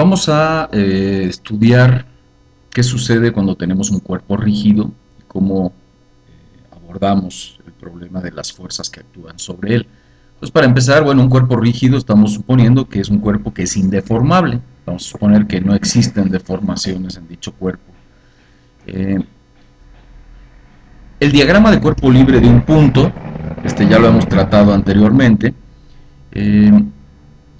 Vamos a estudiar qué sucede cuando tenemos un cuerpo rígido y cómo abordamos el problema de las fuerzas que actúan sobre él. Entonces, para empezar, bueno, un cuerpo rígido estamos suponiendo que es un cuerpo que es indeformable. Vamos a suponer que no existen deformaciones en dicho cuerpo. El diagrama de cuerpo libre de un punto, ya lo hemos tratado anteriormente.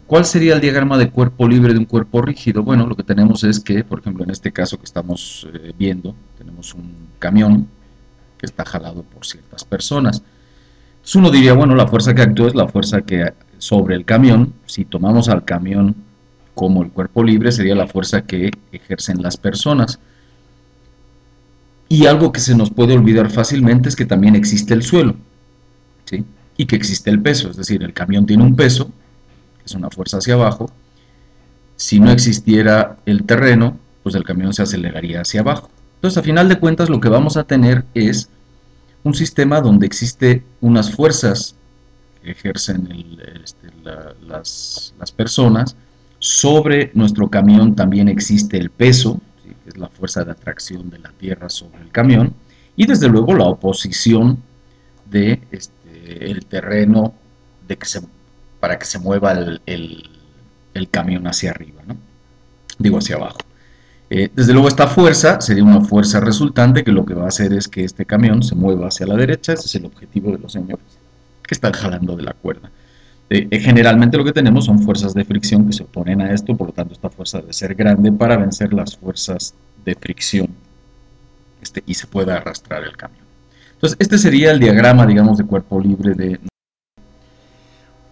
¿Cuál sería el diagrama de cuerpo libre de un cuerpo rígido? Bueno, lo que tenemos es que, por ejemplo, en este caso que estamos viendo, tenemos un camión que está jalado por ciertas personas. Entonces uno diría, bueno, la fuerza que actúa es la fuerza que sobre el camión. Si tomamos al camión como el cuerpo libre, sería la fuerza que ejercen las personas. Y algo que se nos puede olvidar fácilmente es que también existe el suelo, ¿sí? Y que existe el peso, es decir, el camión tiene un peso, que es una fuerza hacia abajo. Si no existiera el terreno, pues el camión se aceleraría hacia abajo. Entonces, a final de cuentas, lo que vamos a tener es un sistema donde existe unas fuerzas que ejercen las personas. Sobre nuestro camión también existe el peso, ¿sí? Que es la fuerza de atracción de la tierra sobre el camión, y desde luego la oposición de el terreno para que se mueva el camión hacia arriba, ¿no? Digo, hacia abajo. Desde luego esta fuerza sería una fuerza resultante que lo que va a hacer es que este camión se mueva hacia la derecha. Ese es el objetivo de los señores que están jalando de la cuerda. Generalmente lo que tenemos son fuerzas de fricción que se oponen a esto, por lo tanto esta fuerza debe ser grande para vencer las fuerzas de fricción y se pueda arrastrar el camión. Entonces este sería el diagrama, digamos, de cuerpo libre de...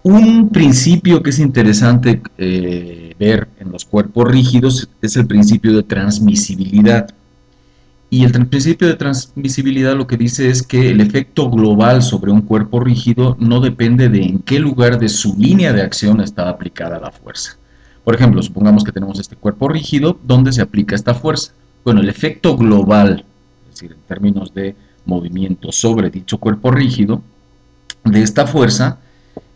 Un principio que es interesante ver en los cuerpos rígidos es el principio de transmisibilidad. Y el principio de transmisibilidad lo que dice es que el efecto global sobre un cuerpo rígido no depende de en qué lugar de su línea de acción está aplicada la fuerza. Por ejemplo, supongamos que tenemos este cuerpo rígido, ¿dónde se aplica esta fuerza? Bueno, el efecto global, es decir, en términos de movimiento sobre dicho cuerpo rígido, de esta fuerza,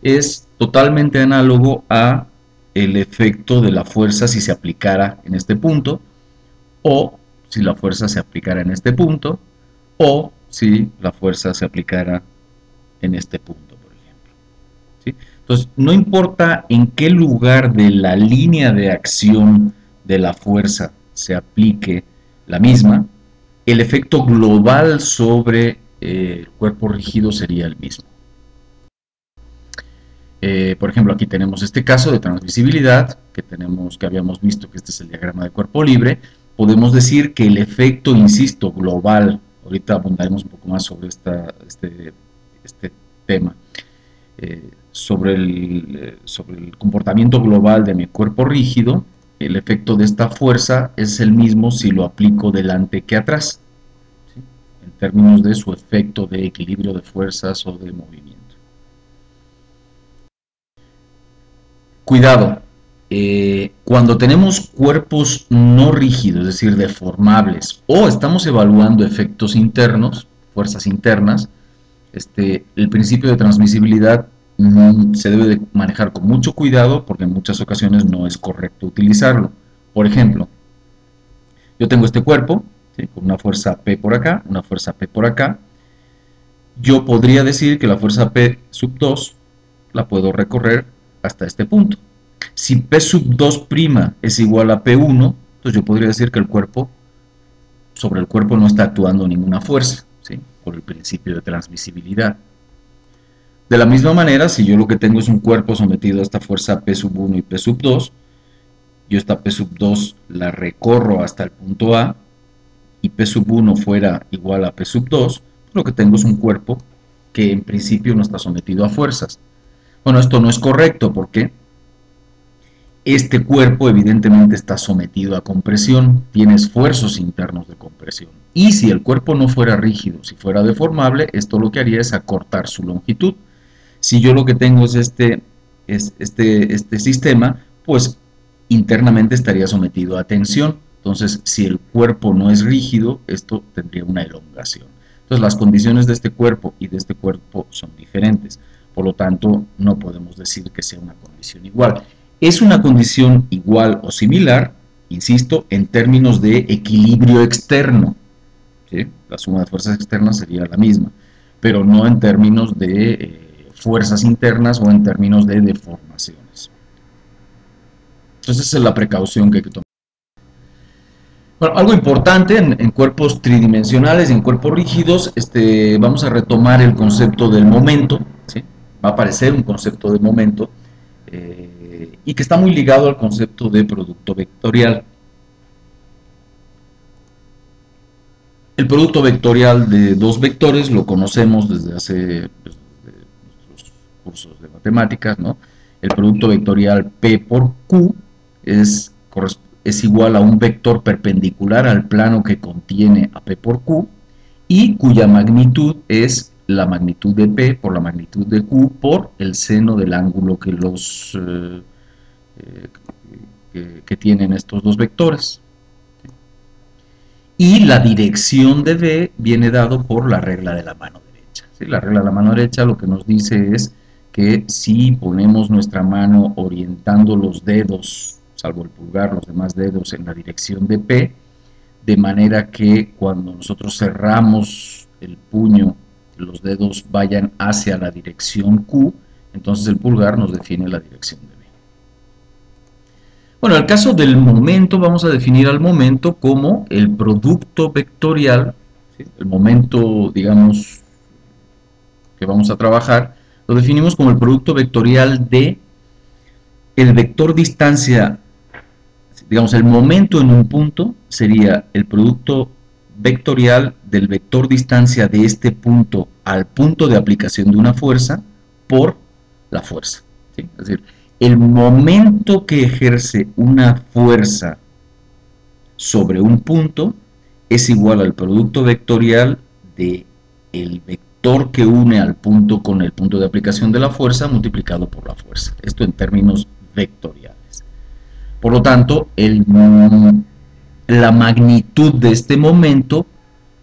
es totalmente análogo a el efecto de la fuerza si se aplicara en este punto, o si la fuerza se aplicara en este punto, o si la fuerza se aplicara en este punto, por ejemplo, ¿sí? Entonces, no importa en qué lugar de la línea de acción de la fuerza se aplique la misma, el efecto global sobre el cuerpo rígido sería el mismo. Por ejemplo, aquí tenemos este caso de transmisibilidad, que habíamos visto que este es el diagrama de cuerpo libre. Podemos decir que el efecto, insisto, global, ahorita abundaremos un poco más sobre este tema, sobre el comportamiento global de mi cuerpo rígido, el efecto de esta fuerza es el mismo si lo aplico delante que atrás, ¿sí? En términos de su efecto de equilibrio de fuerzas o de movimiento. Cuidado, cuando tenemos cuerpos no rígidos, es decir, deformables, o estamos evaluando efectos internos, fuerzas internas, el principio de transmisibilidad se debe de manejar con mucho cuidado porque en muchas ocasiones no es correcto utilizarlo. Por ejemplo, yo tengo este cuerpo, ¿sí? Con una fuerza P por acá, una fuerza P por acá. Yo podría decir que la fuerza P sub 2 la puedo recorrer hasta este punto. Si P sub 2' es igual a P1, entonces yo podría decir que sobre el cuerpo no está actuando ninguna fuerza, ¿sí? Por el principio de transmisibilidad. De la misma manera, si yo lo que tengo es un cuerpo sometido a esta fuerza P sub 1 y P sub 2, yo esta P sub 2 la recorro hasta el punto A, y P sub 1 fuera igual a P sub 2, lo que tengo es un cuerpo que en principio no está sometido a fuerzas. Bueno, esto no es correcto porque este cuerpo evidentemente está sometido a compresión, tiene esfuerzos internos de compresión. Y si el cuerpo no fuera rígido, si fuera deformable, esto lo que haría es acortar su longitud. Si yo lo que tengo es este sistema, pues internamente estaría sometido a tensión. Entonces, si el cuerpo no es rígido, esto tendría una elongación. Entonces, las condiciones de este cuerpo y de este cuerpo son diferentes. Por lo tanto, no podemos decir que sea una condición igual. es una condición igual o similar, insisto, en términos de equilibrio externo, ¿sí? La suma de fuerzas externas sería la misma, pero no en términos de fuerzas internas o en términos de deformaciones. Entonces esa es la precaución que hay que tomar. Bueno, algo importante en cuerpos tridimensionales y en cuerpos rígidos, vamos a retomar el concepto del momento, ¿sí? Va a aparecer un concepto de momento y que está muy ligado al concepto de producto vectorial. El producto vectorial de dos vectores lo conocemos desde hace pues, de nuestros cursos de matemáticas, ¿no? El producto vectorial P por Q es igual a un vector perpendicular al plano que contiene a P por Q y cuya magnitud es la magnitud de P por la magnitud de Q por el seno del ángulo que que tienen estos dos vectores. Y la dirección de V viene dado por la regla de la mano derecha, ¿sí? La regla de la mano derecha lo que nos dice es que si ponemos nuestra mano orientando los dedos, salvo el pulgar, los demás dedos en la dirección de P, de manera que cuando nosotros cerramos el puño, los dedos vayan hacia la dirección Q, entonces el pulgar nos define la dirección de V. Bueno, en el caso del momento, vamos a definir al momento como el producto vectorial, ¿sí? El momento, digamos, que vamos a trabajar, lo definimos como el producto vectorial de el vector distancia, digamos, el momento en un punto sería el producto vectorial del vector distancia de este punto al punto de aplicación de una fuerza por la fuerza, ¿sí? Es decir, el momento que ejerce una fuerza sobre un punto es igual al producto vectorial de el vector que une al punto con el punto de aplicación de la fuerza multiplicado por la fuerza. Esto en términos vectoriales. Por lo tanto, la magnitud de este momento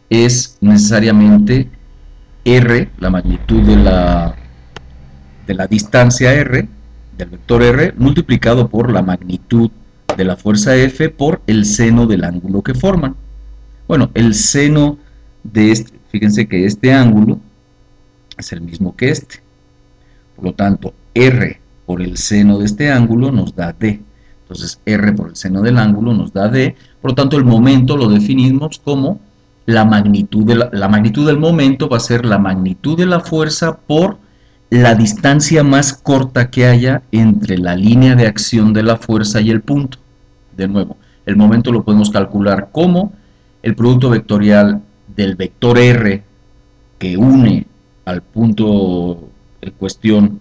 es necesariamente R, la magnitud de la distancia R, del vector R, multiplicado por la magnitud de la fuerza F por el seno del ángulo que forman. Bueno, el seno de fíjense que este ángulo es el mismo que este. Por lo tanto, R por el seno de este ángulo nos da D. Entonces, R por el seno del ángulo nos da D. Por lo tanto, el momento lo definimos como la magnitud del momento va a ser la magnitud de la fuerza por la distancia más corta que haya entre la línea de acción de la fuerza y el punto. De nuevo, el momento lo podemos calcular como el producto vectorial del vector R que une al punto en cuestión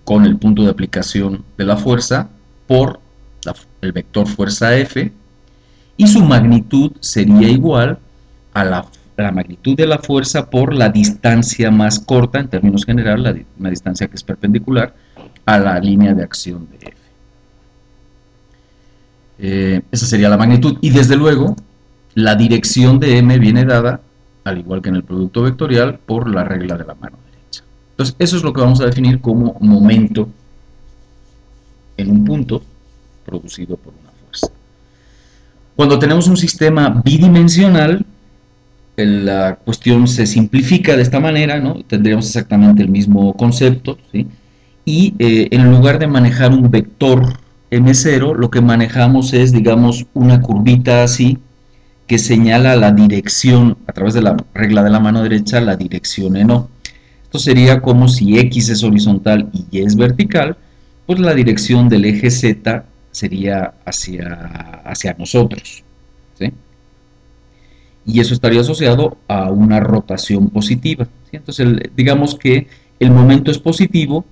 con el punto de aplicación de la fuerza por el vector fuerza F, y su magnitud sería igual a la magnitud de la fuerza por la distancia más corta, en términos generales, una distancia que es perpendicular a la línea de acción de F. Esa sería la magnitud, y desde luego la dirección de M viene dada, al igual que en el producto vectorial, por la regla de la mano derecha. Entonces, eso es lo que vamos a definir como momento en un punto producido por una fuerza. Cuando tenemos un sistema bidimensional, la cuestión se simplifica de esta manera, ¿no? Tendríamos exactamente el mismo concepto, ¿sí? Y en lugar de manejar un vector M0, lo que manejamos es, digamos, una curvita así, que señala la dirección, a través de la regla de la mano derecha, la dirección en O. Esto sería como si X es horizontal y Y es vertical, pues la dirección del eje Z sería hacia nosotros, ¿sí? Y eso estaría asociado a una rotación positiva, ¿sí? Entonces, digamos que el momento es positivo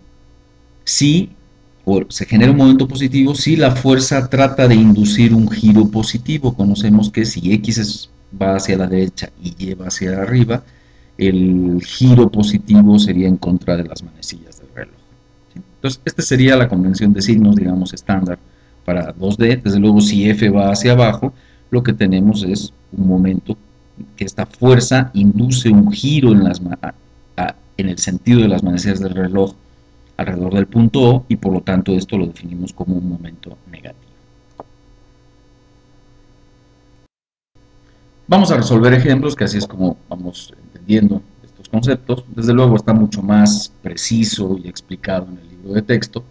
o se genera un momento positivo si la fuerza trata de inducir un giro positivo. Conocemos que si X va hacia la derecha y Y va hacia arriba, el giro positivo sería en contra de las manecillas del reloj, ¿sí? Entonces, esta sería la convención de signos, digamos, estándar para 2D. Desde luego, si F va hacia abajo, lo que tenemos es un momento que esta fuerza induce un giro en el sentido de las manecillas del reloj alrededor del punto O y por lo tanto esto lo definimos como un momento negativo. Vamos a resolver ejemplos, que así es como vamos entendiendo estos conceptos. Desde luego está mucho más preciso y explicado en el libro de texto.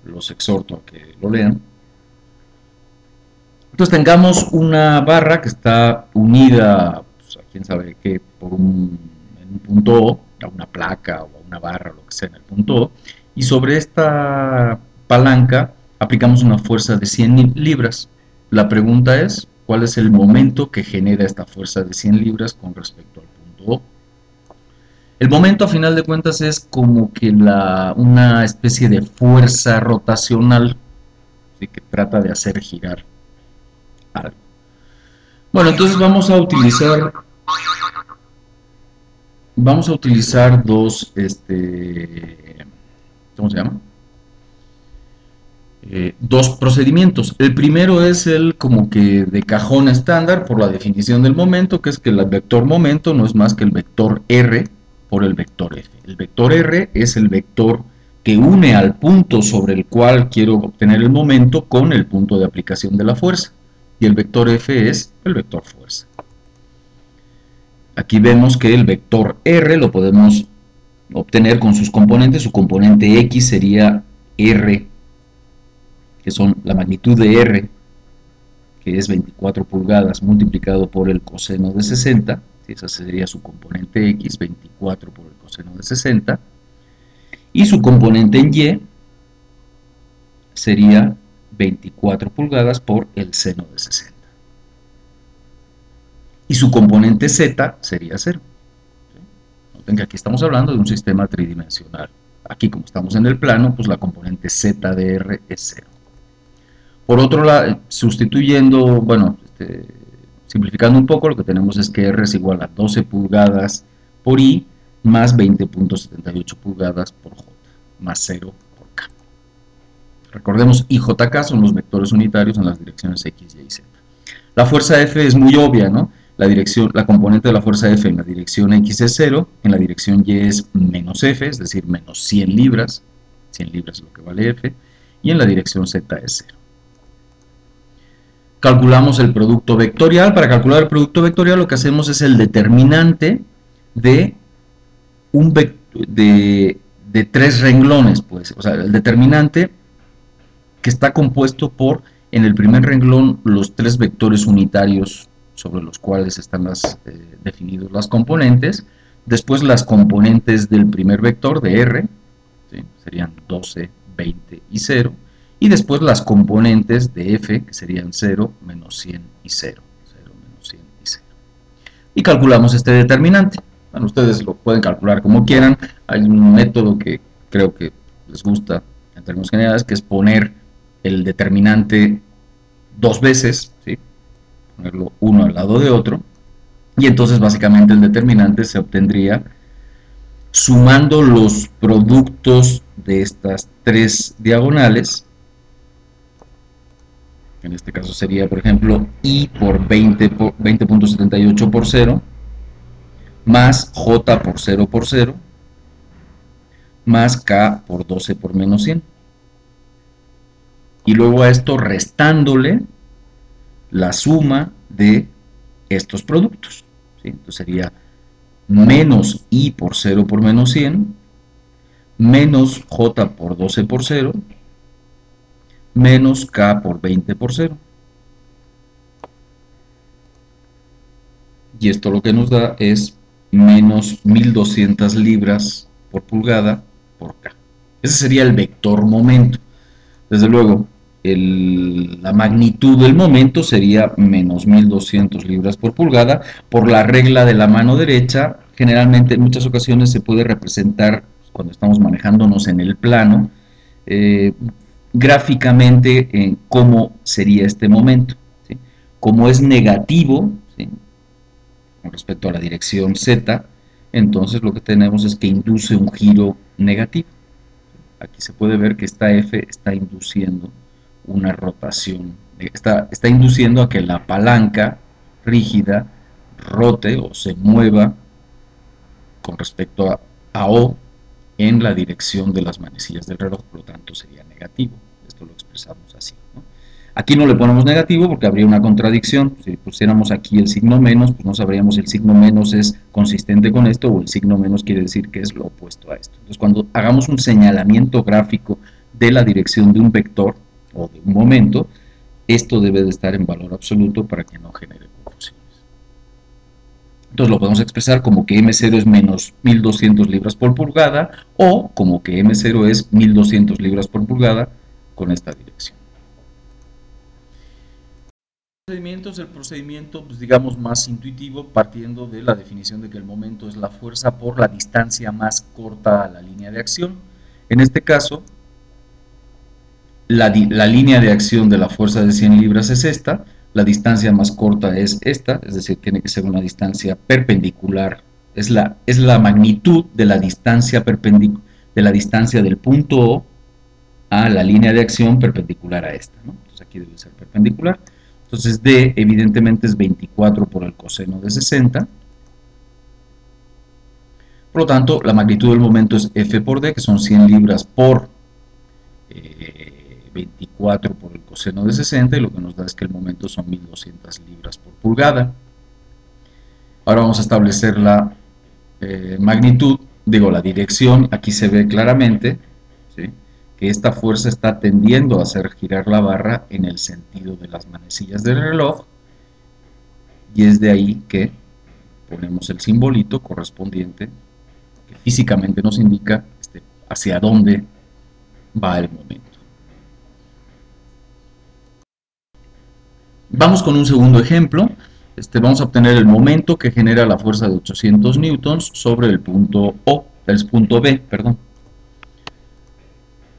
Los exhorto a que lo lean. Entonces tengamos una barra que está unida, pues, a quién sabe qué, en un punto O, a una placa o a una barra, lo que sea en el punto O, y sobre esta palanca aplicamos una fuerza de 100 libras. La pregunta es, ¿cuál es el momento que genera esta fuerza de 100 libras con respecto al punto O? El momento, a final de cuentas, es como que una especie de fuerza rotacional, ¿sí?, que trata de hacer girar algo. Bueno, entonces vamos a utilizar dos, ¿cómo se llama? Dos procedimientos. El primero es el como que de cajón estándar por la definición del momento, que es que el vector momento no es más que el vector R por el vector F. El vector R es el vector que une al punto sobre el cual quiero obtener el momento con el punto de aplicación de la fuerza. Y el vector F es el vector fuerza. Aquí vemos que el vector R lo podemos obtener con sus componentes. Su componente X sería R, que son la magnitud de R, que es 24 pulgadas, multiplicado por el coseno de 60. Esa sería su componente X, 24 por el coseno de 60. Y su componente en Y sería 24 pulgadas por el seno de 60. Y su componente Z sería 0. Noten que aquí estamos hablando de un sistema tridimensional. Aquí, como estamos en el plano, pues la componente Z de R es 0. Por otro lado, sustituyendo, bueno, simplificando un poco, lo que tenemos es que R es igual a 12 pulgadas por I más 20.78 pulgadas por J, más 0 por K. Recordemos, I y JK son los vectores unitarios en las direcciones X, Y y Z. La fuerza F es muy obvia, ¿no? La componente de la fuerza F en la dirección X es 0, en la dirección Y es menos F, es decir, menos 100 libras. 100 libras es lo que vale F, y en la dirección Z es 0. Calculamos el producto vectorial. Para calcular el producto vectorial lo que hacemos es el determinante de tres renglones, pues. O sea, el determinante que está compuesto por, en el primer renglón, los tres vectores unitarios sobre los cuales están definidos las componentes. Después las componentes del primer vector de R, ¿sí?, serían 12, 20 y 0. Y después las componentes de F, que serían 0, menos 100 y 0. 0, menos 100 y 0. Y calculamos este determinante. Bueno, ustedes lo pueden calcular como quieran. Hay un método que creo que les gusta en términos generales, que es poner el determinante dos veces, ¿sí?, ponerlo uno al lado de otro. Y entonces básicamente el determinante se obtendría sumando los productos de estas tres diagonales. En este caso sería, por ejemplo, I por 20.78 por 0, más J por 0 por 0, más K por 12 por menos 100. Y luego a esto restándole la suma de estos productos, ¿sí? Entonces sería menos I por 0 por menos 100, menos J por 12 por 0, menos K por 20 por 0. Y esto lo que nos da es menos 1200 libras por pulgada por K. Ese sería el vector momento. Desde luego, la magnitud del momento sería menos 1200 libras por pulgada. Por la regla de la mano derecha, generalmente en muchas ocasiones se puede representar, cuando estamos manejándonos en el plano, gráficamente en cómo sería este momento, ¿sí? Como es negativo, ¿sí?, con respecto a la dirección Z, entonces lo que tenemos es que induce un giro negativo. Aquí se puede ver que esta F está induciendo una rotación, está induciendo a que la palanca rígida rote o se mueva con respecto a O en la dirección de las manecillas del reloj, por lo tanto sería negativo. Esto lo expresamos así, ¿no? Aquí no le ponemos negativo porque habría una contradicción. Si pusiéramos aquí el signo menos, pues no sabríamos si el signo menos es consistente con esto o el signo menos quiere decir que es lo opuesto a esto. Entonces, cuando hagamos un señalamiento gráfico de la dirección de un vector o de un momento, esto debe de estar en valor absoluto para que no genere confusiones. Entonces lo podemos expresar como que M0 es menos 1200 libras por pulgada o como que M0 es 1200 libras por pulgada con esta dirección. El procedimiento, pues digamos, más intuitivo, partiendo de la definición de que el momento es la fuerza por la distancia más corta a la línea de acción. En este caso, la línea de acción de la fuerza de 100 libras es esta, la distancia más corta es esta, es decir, tiene que ser una distancia perpendicular, es la magnitud de la distancia del punto O a la línea de acción perpendicular a esta, ¿no? Entonces aquí debe ser perpendicular. Entonces D evidentemente es 24 por el coseno de 60. Por lo tanto, la magnitud del momento es F por D, que son 100 libras por 24 por el coseno de 60, y lo que nos da es que el momento son 1200 libras por pulgada. Ahora vamos a establecer la magnitud, la dirección. Aquí se ve claramente, ¿sí?, que esta fuerza está tendiendo a hacer girar la barra en el sentido de las manecillas del reloj, y es de ahí que ponemos el simbolito correspondiente que físicamente nos indica hacia dónde va el momento. Vamos con un segundo ejemplo. Vamos a obtener el momento que genera la fuerza de 800 newtons sobre el punto B, perdón.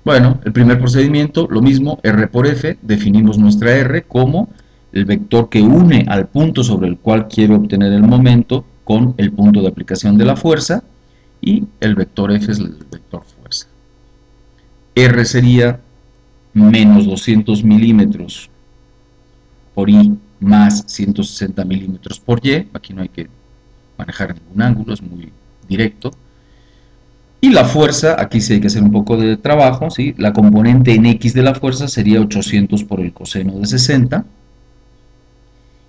Bueno, el primer procedimiento, lo mismo, R por F, definimos nuestra R como el vector que une al punto sobre el cual quiero obtener el momento con el punto de aplicación de la fuerza, y el vector F es el vector fuerza. R sería menos 200 milímetros por I más 160 milímetros por Y. Aquí no hay que manejar ningún ángulo, es muy directo. Y la fuerza, aquí sí hay que hacer un poco de trabajo, ¿sí? La componente en X de la fuerza sería 800 por el coseno de 60.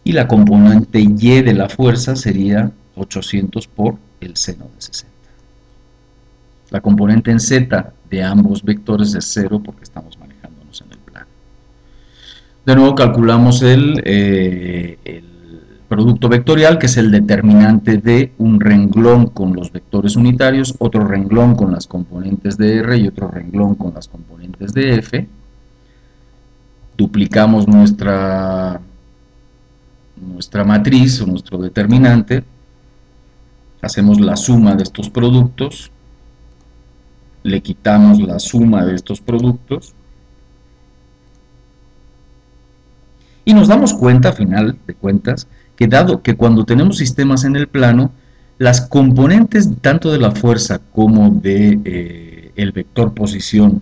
Y la componente Y de la fuerza sería 800 por el seno de 60. La componente en Z de ambos vectores es 0 porque estamos manejándonos en el plano. De nuevo calculamos el producto vectorial, que es el determinante de un renglón con los vectores unitarios, otro renglón con las componentes de R y otro renglón con las componentes de F. Duplicamos nuestra matriz o nuestro determinante, hacemos la suma de estos productos, le quitamos la suma de estos productos y nos damos cuenta, a final de cuentas, que dado que cuando tenemos sistemas en el plano, las componentes tanto de la fuerza como de el vector posición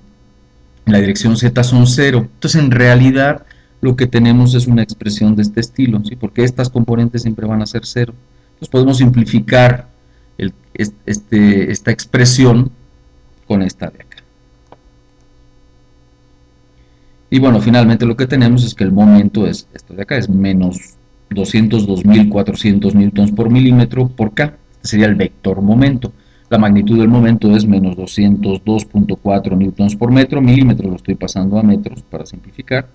en la dirección Z son 0. Entonces en realidad lo que tenemos es una expresión de este estilo, ¿sí? Porque estas componentes siempre van a ser 0. Entonces podemos simplificar esta expresión con esta de acá. Y bueno, finalmente lo que tenemos es que el momento es esto de acá, es menos 202.400 newtons por milímetro por K. Este sería el vector momento. La magnitud del momento es menos 202.4 newtons por metro. Milímetros lo estoy pasando a metros para simplificar.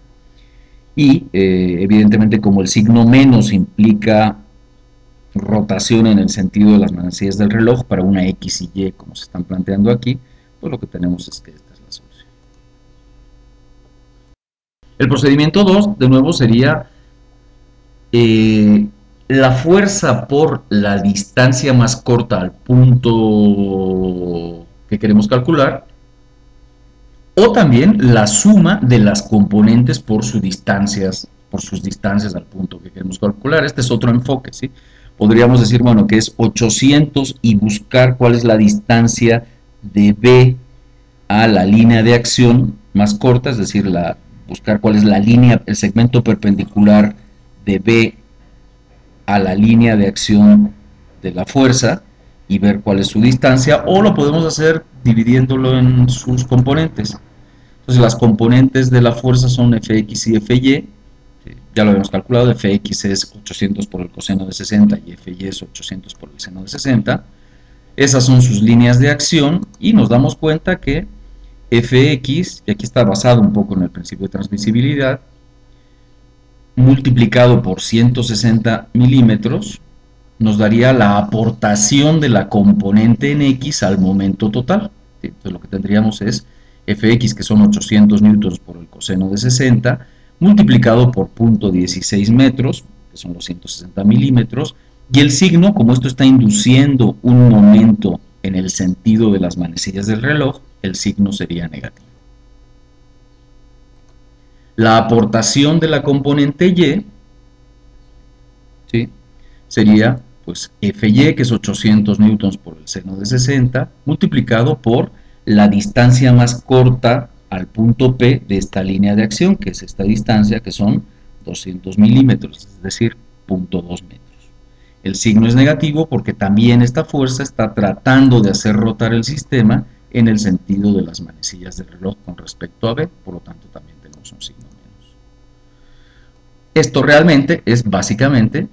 Y evidentemente, como el signo menos implica rotación en el sentido de las manecillas del reloj para una X y Y como se están planteando aquí, pues lo que tenemos es que esta es la solución. El procedimiento 2, de nuevo, sería la fuerza por la distancia más corta al punto que queremos calcular, o también la suma de las componentes por sus distancias al punto que queremos calcular. Este es otro enfoque, ¿sí? Podríamos decir, bueno, que es 800 y buscar cuál es la distancia de B a la línea de acción más corta, es decir, buscar cuál es la línea, el segmento perpendicular de B a la línea de acción de la fuerza, y ver cuál es su distancia, o lo podemos hacer dividiéndolo en sus componentes. Entonces las componentes de la fuerza son Fx y Fy, ya lo habíamos calculado, Fx es 800 por el coseno de 60 y Fy es 800 por el seno de 60. Esas son sus líneas de acción y nos damos cuenta que Fx, y aquí está basado un poco en el principio de transmisibilidad, multiplicado por 160 milímetros, nos daría la aportación de la componente en X al momento total. Entonces lo que tendríamos es Fx, que son 800 newtons por el coseno de 60, multiplicado por 0.16 metros, que son los 160 milímetros, y el signo, como esto está induciendo un momento en el sentido de las manecillas del reloj, el signo sería negativo. La aportación de la componente Y, ¿sí?, sería pues Fy, que es 800 newtons por el seno de 60, multiplicado por la distancia más corta al punto P de esta línea de acción, que es esta distancia, que son 200 milímetros, es decir, 0.2 metros. El signo es negativo porque también esta fuerza está tratando de hacer rotar el sistema en el sentido de las manecillas del reloj con respecto a B, por lo tanto también tenemos un signo menos. Esto realmente es básicamente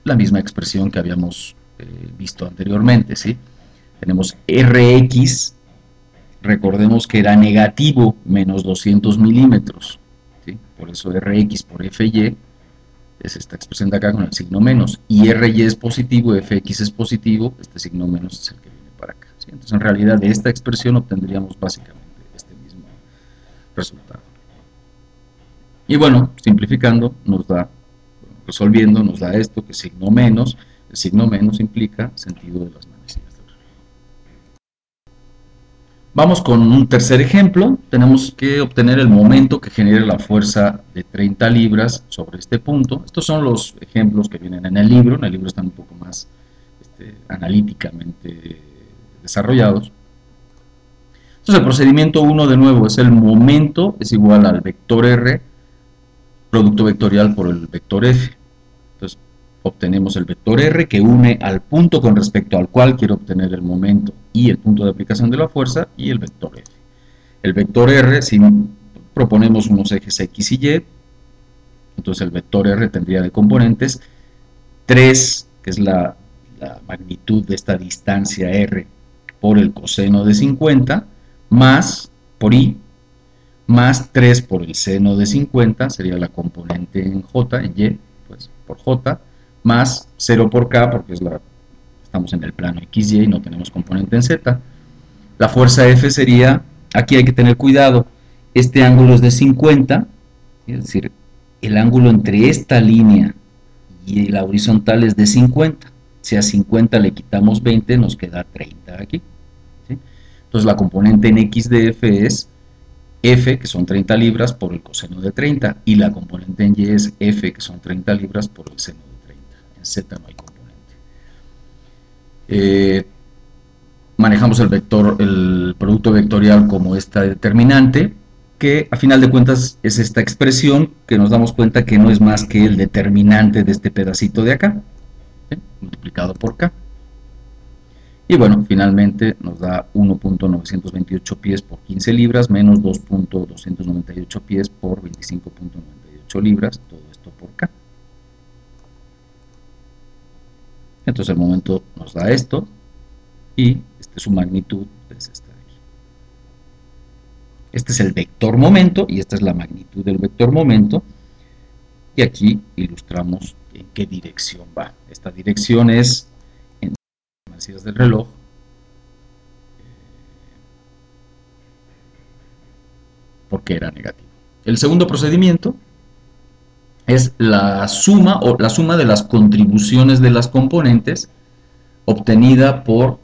la misma expresión que habíamos visto anteriormente, ¿sí? Tenemos Rx, recordemos que era negativo menos 200 milímetros, ¿sí? Por eso Rx por Fy es esta expresión de acá con el signo menos, y Ry es positivo, Fx es positivo, este signo menos es el que viene para acá, ¿sí? Entonces en realidad de esta expresión obtendríamos básicamente este mismo resultado. Y bueno, simplificando, nos da, resolviendo, nos da esto, que signo menos, el signo menos implica sentido de las manecillas del reloj. Vamos con un tercer ejemplo. Tenemos que obtener el momento que genere la fuerza de 30 libras sobre este punto. Estos son los ejemplos que vienen en el libro están un poco más analíticamente desarrollados. Entonces el procedimiento 1 de nuevo es el momento es igual al vector R, producto vectorial por el vector F. Entonces obtenemos el vector R que une al punto con respecto al cual quiero obtener el momento y el punto de aplicación de la fuerza, y el vector F. El vector R, si proponemos unos ejes X y Y, entonces el vector R tendría de componentes 3, que es la magnitud de esta distancia R por el coseno de 50, más por I, más 3 por el seno de 50, sería la componente en J, en Y, pues por J, más 0 por K, porque estamos en el plano XY y no tenemos componente en Z. La fuerza F sería, aquí hay que tener cuidado, este ángulo es de 50, es decir, el ángulo entre esta línea y la horizontal es de 50. Si a 50 le quitamos 20, nos queda 30 aquí, ¿sí? Entonces la componente en X de F es F, que son 30 libras, por el coseno de 30, y la componente en Y es F, que son 30 libras, por el seno de 30. En Z no hay componente. Manejamos el producto vectorial como esta determinante, que a final de cuentas es esta expresión que nos damos cuenta que no es más que el determinante de este pedacito de acá, ¿sí?, multiplicado por K. Y bueno, finalmente nos da 1.928 pies por 15 libras menos 2.298 pies por 25.98 libras, todo esto por K. Entonces el momento nos da esto, y su magnitud es esta de aquí. Este es el vector momento, y esta es la magnitud del vector momento, y aquí ilustramos en qué dirección va. Esta dirección es en las manecillas del reloj, porque era negativo. El segundo procedimiento es la suma de las contribuciones de las componentes obtenida por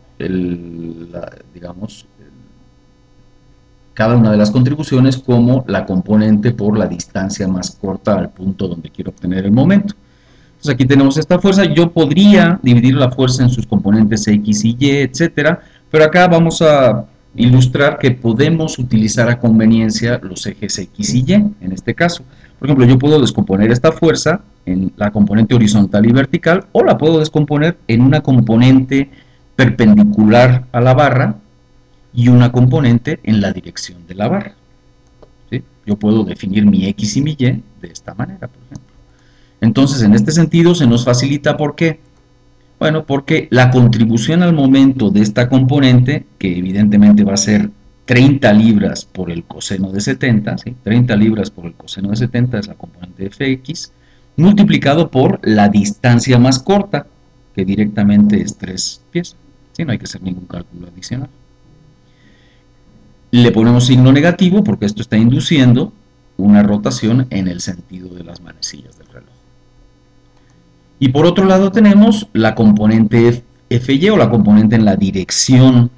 cada una de las contribuciones como la componente por la distancia más corta al punto donde quiero obtener el momento. Entonces aquí tenemos esta fuerza. Yo podría dividir la fuerza en sus componentes X y Y, etcétera, pero acá vamos a ilustrar que podemos utilizar a conveniencia los ejes X y Y en este caso. Por ejemplo, yo puedo descomponer esta fuerza en la componente horizontal y vertical, o la puedo descomponer en una componente perpendicular a la barra y una componente en la dirección de la barra. ¿Sí? Yo puedo definir mi X y mi Y de esta manera, por ejemplo. Entonces, en este sentido, se nos facilita, ¿por qué? Bueno, porque la contribución al momento de esta componente, que evidentemente va a ser 30 libras por el coseno de 70, ¿sí? 30 libras por el coseno de 70 es la componente de Fx, multiplicado por la distancia más corta, que directamente es 3 pies. ¿Sí? No hay que hacer ningún cálculo adicional. Le ponemos signo negativo porque esto está induciendo una rotación en el sentido de las manecillas del reloj. Y por otro lado tenemos la componente Fy o la componente en la dirección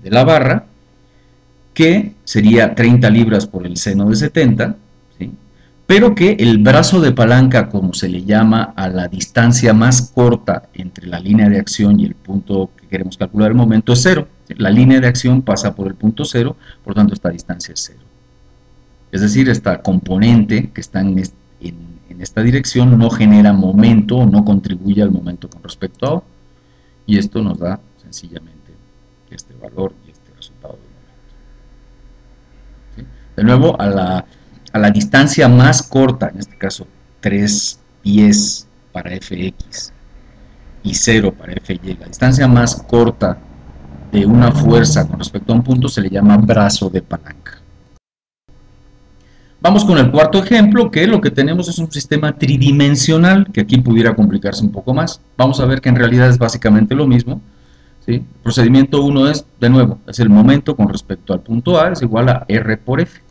de la barra, que sería 30 libras por el seno de 70, ¿sí? Pero que el brazo de palanca, como se le llama a la distancia más corta entre la línea de acción y el punto que queremos calcular el momento, es 0. ¿Sí? La línea de acción pasa por el punto 0, por tanto esta distancia es 0. Es decir, esta componente que está en esta dirección no genera momento o no contribuye al momento con respecto a O, y esto nos da sencillamente este valor y este resultado del momento. ¿Sí? De nuevo, a la distancia más corta, en este caso 3 pies para Fx y 0 para Fy, la distancia más corta de una fuerza con respecto a un punto se le llama brazo de palanca. Vamos con el cuarto ejemplo, que lo que tenemos es un sistema tridimensional, que aquí pudiera complicarse un poco más. Vamos a ver que en realidad es básicamente lo mismo. ¿Sí? El procedimiento 1 es, de nuevo, es el momento con respecto al punto A, es igual a R por F.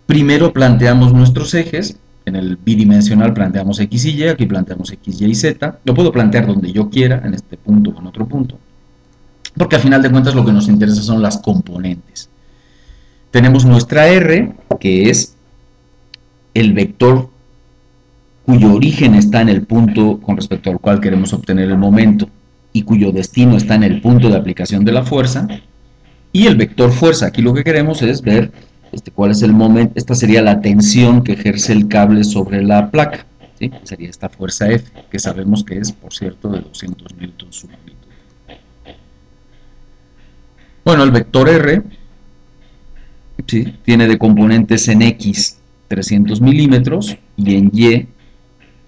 Primero planteamos nuestros ejes, en el bidimensional planteamos X y Y, aquí planteamos X, Y y Z. Lo puedo plantear donde yo quiera, en este punto o en otro punto, porque al final de cuentas lo que nos interesa son las componentes. Tenemos nuestra R, que es el vector cuyo origen está en el punto con respecto al cual queremos obtener el momento y cuyo destino está en el punto de aplicación de la fuerza, y el vector fuerza. Aquí lo que queremos es ver cuál es el momento. Esta sería la tensión que ejerce el cable sobre la placa, ¿sí? Sería esta fuerza F, que sabemos que es, por cierto, de 200 newtons su magnitud. Bueno, el vector R, ¿sí?, tiene de componentes en X 300 milímetros y en Y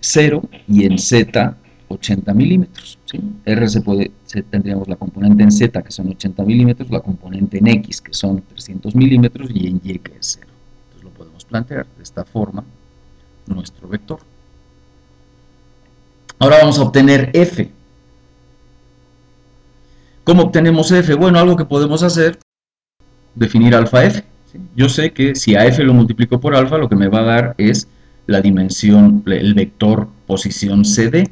0 y en Z 80 milímetros. ¿Sí? R tendríamos la componente en Z, que son 80 milímetros, la componente en X, que son 300 milímetros, y en Y, que es 0. Entonces lo podemos plantear de esta forma, nuestro vector. Ahora vamos a obtener F. ¿Cómo obtenemos F? Bueno, algo que podemos hacer, definir alfa F. ¿Sí? Yo sé que si a F lo multiplico por alfa, lo que me va a dar es la dimensión, el vector posición CD.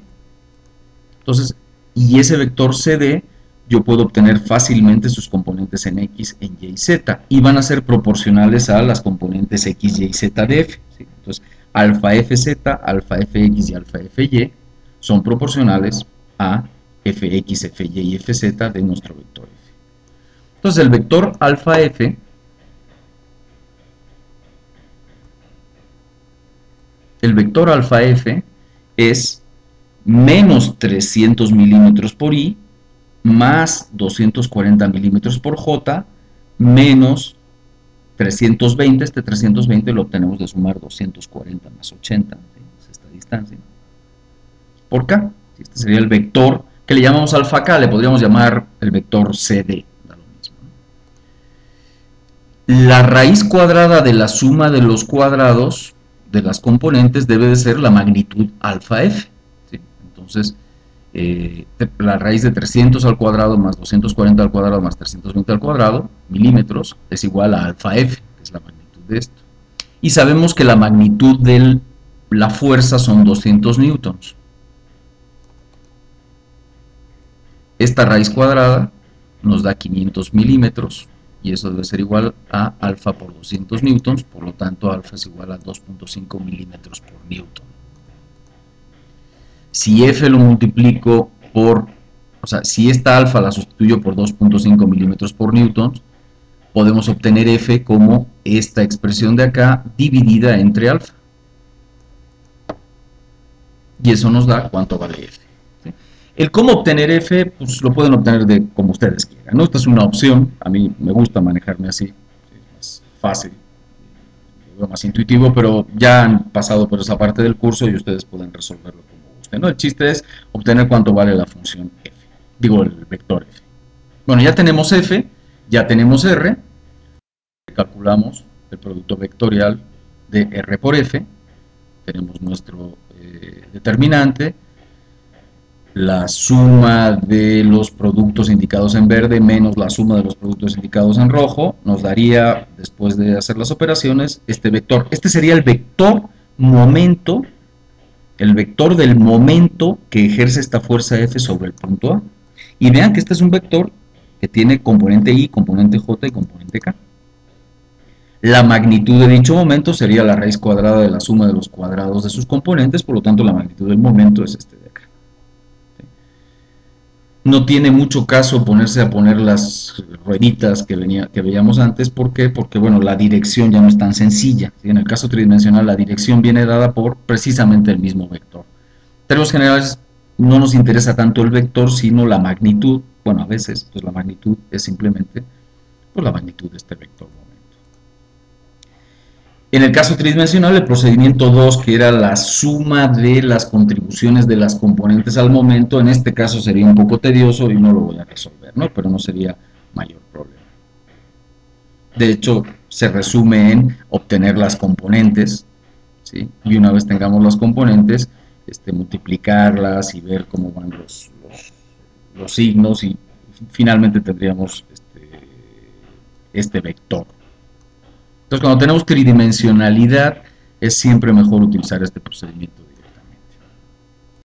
Entonces, y ese vector CD, yo puedo obtener fácilmente sus componentes en X, en Y y Z, y van a ser proporcionales a las componentes X, Y y Z de F. ¿Sí? Entonces, alfa FZ, alfa FX y alfa FY son proporcionales a Fx, Fy y Fz de nuestro vector F. Entonces, el vector alfa F es menos 300 milímetros por I más 240 milímetros por J menos 320. Este 320 lo obtenemos de sumar 240 más 80, ¿sí? Es esta distancia, por K. Este sería el vector que le llamamos alfa K, le podríamos llamar el vector CD. Da lo mismo, ¿no? La raíz cuadrada de la suma de los cuadrados de las componentes debe de ser la magnitud alfa F. ¿Sí? Entonces, la raíz de 300 al cuadrado más 240 al cuadrado más 320 al cuadrado, milímetros, es igual a alfa F, que es la magnitud de esto. Y sabemos que la magnitud de la fuerza son 200 newtons. Esta raíz cuadrada nos da 500 milímetros, y eso debe ser igual a alfa por 200 newtons, por lo tanto alfa es igual a 2.5 milímetros por newton. Si F lo multiplico por, si esta alfa la sustituyo por 2.5 milímetros por newton, podemos obtener F como esta expresión de acá dividida entre alfa. Y eso nos da cuánto vale F. ¿Sí? El cómo obtener f, pues lo pueden obtener de como ustedes quieran, ¿no? Esta es una opción, a mí me gusta manejarme así, es más fácil, lo veo más intuitivo, pero ya han pasado por esa parte del curso y ustedes pueden resolverlo como gusten, ¿no? El chiste es obtener cuánto vale la función f, digo el vector f. Bueno, ya tenemos f, ya tenemos r, calculamos el producto vectorial de r por f, tenemos nuestro determinante, la suma de los productos indicados en verde menos la suma de los productos indicados en rojo, nos daría, después de hacer las operaciones, este vector. Este sería el vector momento, el vector del momento que ejerce esta fuerza F sobre el punto A. Y vean que este es un vector que tiene componente I, componente J y componente K. La magnitud de dicho momento sería la raíz cuadrada de la suma de los cuadrados de sus componentes, por lo tanto la magnitud del momento es este de acá. No tiene mucho caso ponerse a poner las rueditas que veíamos antes. ¿Por qué? Porque bueno, la dirección ya no es tan sencilla, ¿sí? En el caso tridimensional la dirección viene dada por precisamente el mismo vector. En términos generales no nos interesa tanto el vector, sino la magnitud. Bueno, a veces pues la magnitud es simplemente pues, la magnitud de este vector momento. En el caso tridimensional, el procedimiento 2, que era la suma de las contribuciones de las componentes al momento, en este caso sería un poco tedioso y no lo voy a resolver, ¿no? Pero no sería mayor problema. De hecho, se resume en obtener las componentes, ¿sí? Y una vez tengamos las componentes, multiplicarlas y ver cómo van los signos y finalmente tendríamos este vector. Entonces, cuando tenemos tridimensionalidad, es siempre mejor utilizar este procedimiento.